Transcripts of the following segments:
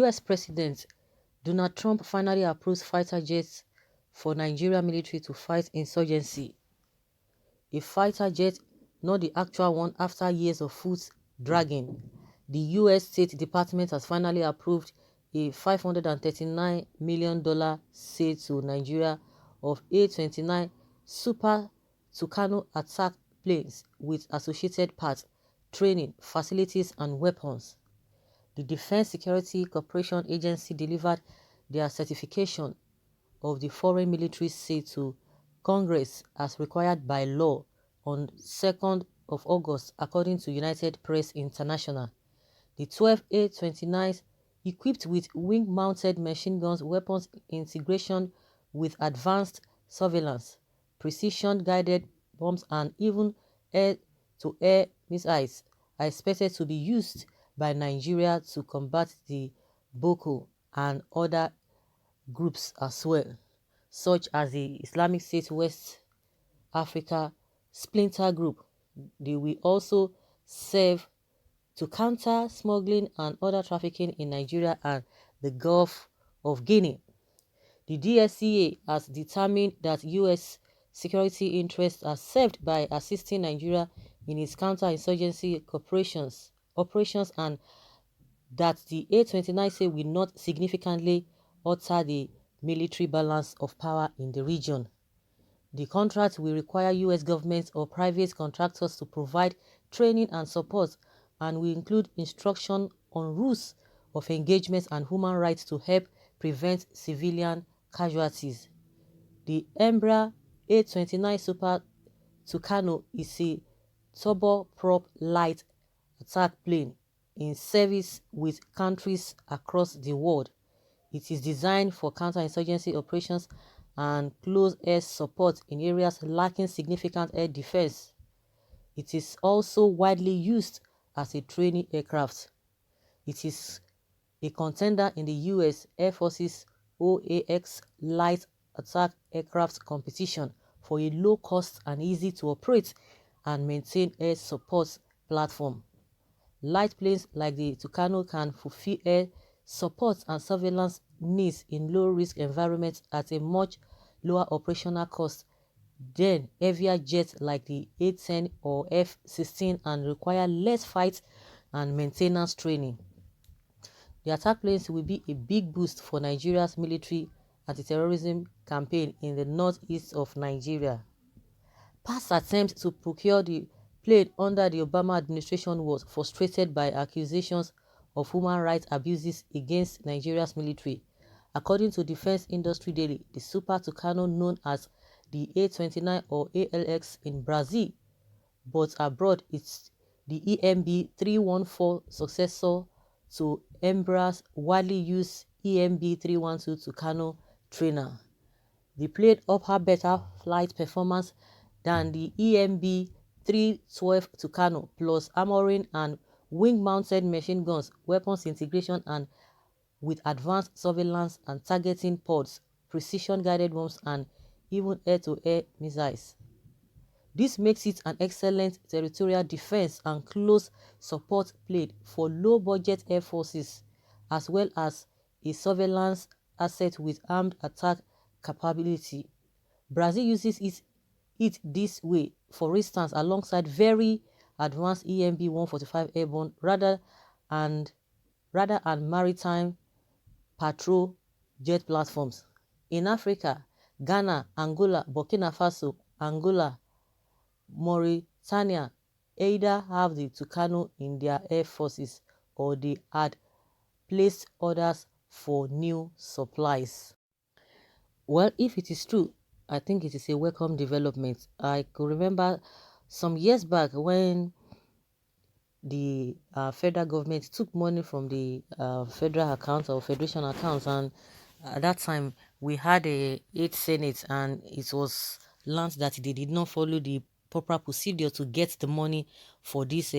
US President Donald Trump finally approves fighter jets for Nigerian military to fight insurgency. A fighter jet, not the actual one after years of foot dragging. The US State Department has finally approved a $539 million sale to Nigeria of A-29 Super Tucano attack planes with associated parts, training, facilities and weapons. The Defense Security Cooperation Agency delivered their certification of the foreign military sale to Congress as required by law on 2nd of August, according to United Press International. The 12 A-29s, equipped with wing-mounted machine guns, weapons integration with advanced surveillance, precision-guided bombs, and even air-to-air missiles, are expected to be used by Nigeria to combat the Boko and other groups as well, such as the Islamic State West Africa Splinter Group. They will also serve to counter smuggling and other trafficking in Nigeria and the Gulf of Guinea. The DSCA has determined that U.S. security interests are served by assisting Nigeria in its counter-insurgency operations and that the A-29 say will not significantly alter the military balance of power in the region. The contract will require U.S. government or private contractors to provide training and support and will include instruction on rules of engagement and human rights to help prevent civilian casualties. The Embraer A-29 Super Tucano is a turboprop light attack plane in service with countries across the world. It is designed for counterinsurgency operations and close air support in areas lacking significant air defense. It is also widely used as a training aircraft. It is a contender in the U.S. Air Force's OAX Light Attack Aircraft competition for a low-cost and easy-to-operate and maintain air support platform. Light planes like the Tucano can fulfill air support and surveillance needs in low-risk environments at a much lower operational cost than heavier jets like the A-10 or F-16 and require less flight and maintenance training. The attack planes will be a big boost for Nigeria's military anti-terrorism campaign in the northeast of Nigeria. Past attempts to procure the plane under the Obama administration was frustrated by accusations of human rights abuses against Nigeria's military. According to Defense Industry Daily, the Super Tucano, known as the A-29 or ALX in Brazil, but abroad it's the EMB-314 successor to Embraer's widely used EMB-312 Tucano trainer. The plane offers better flight performance than the EMB-312 Tucano, plus armoring and wing-mounted machine guns, weapons integration, and with advanced surveillance and targeting pods, precision-guided bombs, and even air-to-air missiles. This makes it an excellent territorial defense and close support plane for low-budget air forces, as well as a surveillance asset with armed attack capability. Brazil uses it this way, for instance, alongside very advanced EMB-145 airborne radar and maritime patrol jet platforms. In Africa, Ghana, Angola, Burkina Faso, Angola, Mauritania either have the Tucano in their air forces or they had placed orders for new supplies. Well, if it is true, I think it is a welcome development. I could remember some years back when the federal government took money from the federal accounts or federation accounts, and at that time we had a 8th Senate, and it was learned that they did not follow the proper procedure to get the money for this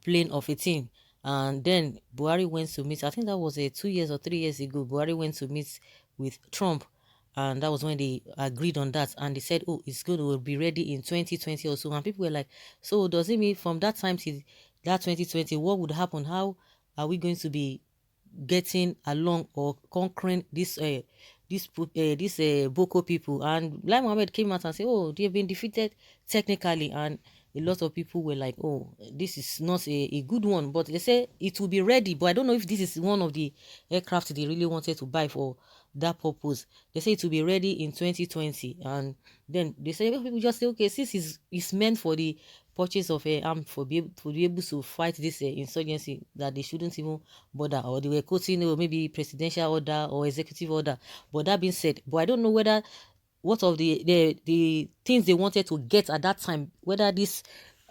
plane of a thing. And then Buhari went to meet, I think that was 2 years or 3 years ago, Buhari went to meet with Trump, and that was when they agreed on that, and they said, oh, it's going to be ready in 2020 or so. And people were like, so does it mean from that time till that 2020, what would happen? How are we going to be getting along or conquering this Boko people? And Lai Mohammed came out and said, oh, they have been defeated technically, and a lot of people were like, oh, this is not a good one, but they say it will be ready. But I don't know if this is one of the aircraft they really wanted to buy for that purpose. They say it will be ready in 2020, and then they say people just say, okay, since it's meant for the purchase of a arm to be able to fight this insurgency, that they shouldn't even bother, or they were quoting maybe presidential order or executive order. But that being said, but I don't know whether what of the things they wanted to get at that time, whether this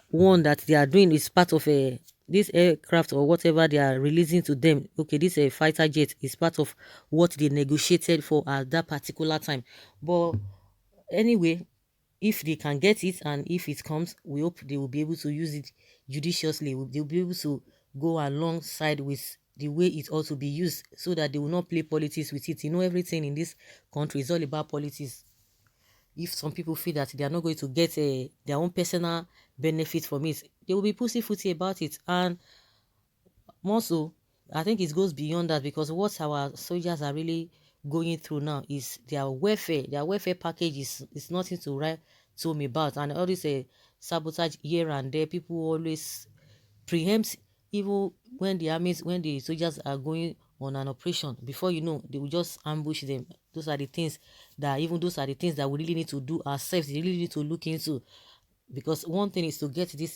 one that they are doing is part of a this aircraft or whatever they are releasing to them. Okay, this fighter jet is part of what they negotiated for at that particular time. But anyway, if they can get it and if it comes, we hope they will be able to use it judiciously. They'll be able to go alongside with the way it ought to be used, so that they will not play politics with it. Everything in this country is all about politics. If some people feel that they are not going to get their own personal benefit from it, they will be pussyfooty about it. And more so, I think it goes beyond that, because what our soldiers are really going through now is their welfare. Their welfare package is nothing to write home about. And all this sabotage here and there, people always preempt, even when the soldiers are going on an operation. Before you know, they will just ambush them. Those are the things that we really need to do ourselves. They really need to look into, because one thing is to get this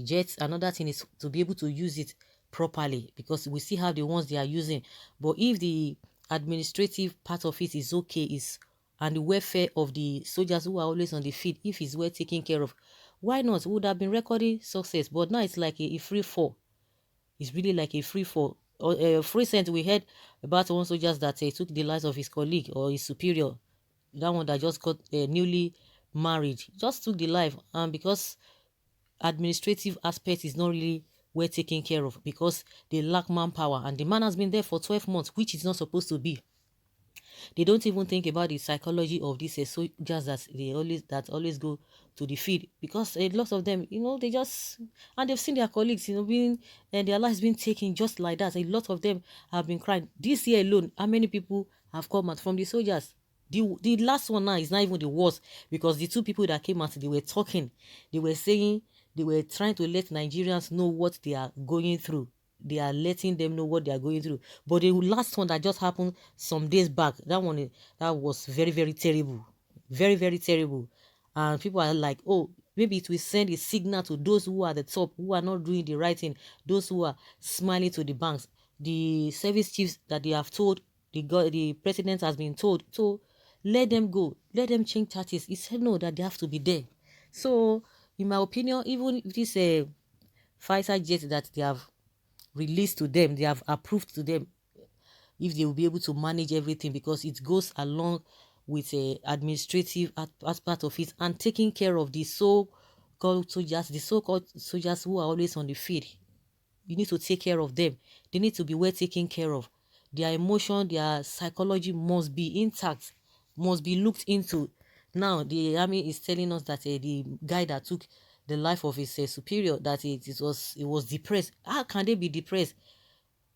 jets. Another thing is to be able to use it properly, because we still have the ones they are using. But if the administrative part of it is okay, is and the welfare of the soldiers who are always on the field, if it's well taken care of, why not? We would have been recording success. But now it's like a free fall. It's really like a free fall. Recent, we heard about one soldier that took the lives of his colleague or his superior. That one that just got newly married, just took the life, and because administrative aspect is not really well taken care of, because they lack manpower, and the man has been there for 12 months, which is not supposed to be. They don't even think about the psychology of these soldiers that always go to the field, because a lot of them, they just, and they've seen their colleagues, being and their lives being taken just like that. A lot of them have been crying. This year alone, how many people have come out from the soldiers? The last one now is not even the worst, because the two people that came out, they were talking, they were saying, they were trying to let Nigerians know what they are going through. They are letting them know what they are going through. But the last one that just happened some days back, that was very, very terrible. Very, very terrible. And people are like, oh, maybe it will send a signal to those who are at the top, who are not doing the right thing, those who are smiling to the banks. The service chiefs that they have told, the president has been told, so let them go, let them change tactics. He said no, that they have to be there. So, in my opinion, even if this fighter jet that they have released to them, they have approved to them, if they will be able to manage everything, because it goes along with a administrative aspect of it, and taking care of the so-called soldiers who are always on the field. You need to take care of them. They need to be well taken care of. Their emotion, their psychology must be intact, must be looked into. Now, the army is telling us that the guy that took the life of his superior, that it was depressed. How can they be depressed?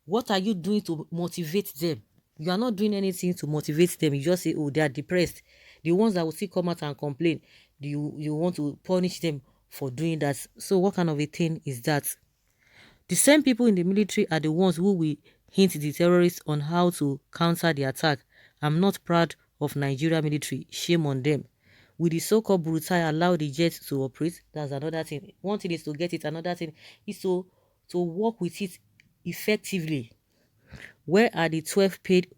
What are you doing to motivate them? You are not doing anything to motivate them. You just say, oh, they are depressed. The ones that will still come out and complain, do you want to punish them for doing that? So what kind of a thing is that? The same people in the military are the ones who will hint the terrorists on how to counter the attack. I'm not proud of Nigeria military. Shame on them. With the so-called brutal allow the jet to operate? That's another thing. One thing is to get it. Another thing is to work with it effectively. Where are the 12 paid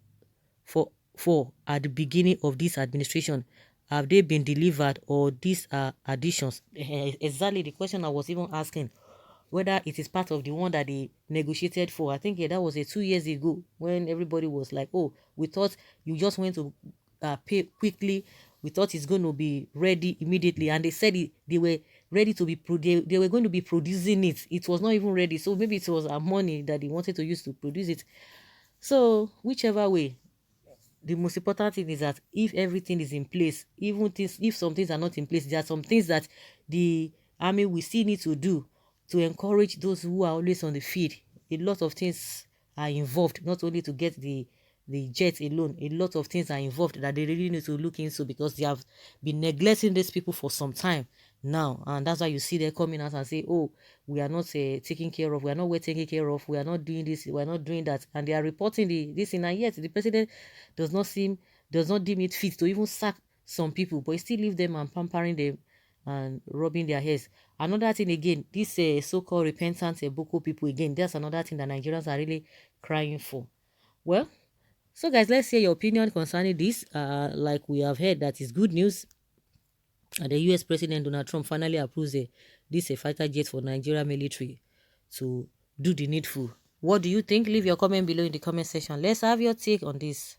for at the beginning of this administration? Have they been delivered, or these are additions? Exactly the question I was even asking, whether it is part of the one that they negotiated for. I think that was 2 years ago, when everybody was like, oh, we thought you just went to pay quickly. We thought it's going to be ready immediately. And they said they were ready to be, they were going to be producing it. It was not even ready. So maybe it was our money that they wanted to use to produce it. So whichever way, the most important thing is that if everything is in place, even if some things are not in place, there are some things that the army will still need to do to encourage those who are always on the field. A lot of things are involved, not only to get the jet alone. A lot of things are involved that they really need to look into, because they have been neglecting these people for some time now, and that's why you see them coming out and say, oh, we are not taking care of, we are not well taken care of, we are not doing this, we are not doing that, and they are reporting this in, and yet the president does not deem it fit to even sack some people, but he still leave them and pampering them and rubbing their heads. Another thing again, this so-called repentant Boko people again, that's another thing that Nigerians are really crying for. Well, so guys, let's hear your opinion concerning this. Like we have heard, that is good news. The US President Donald Trump finally approves this fighter jet for Nigeria military to do the needful. What do you think? Leave your comment below in the comment section. Let's have your take on this.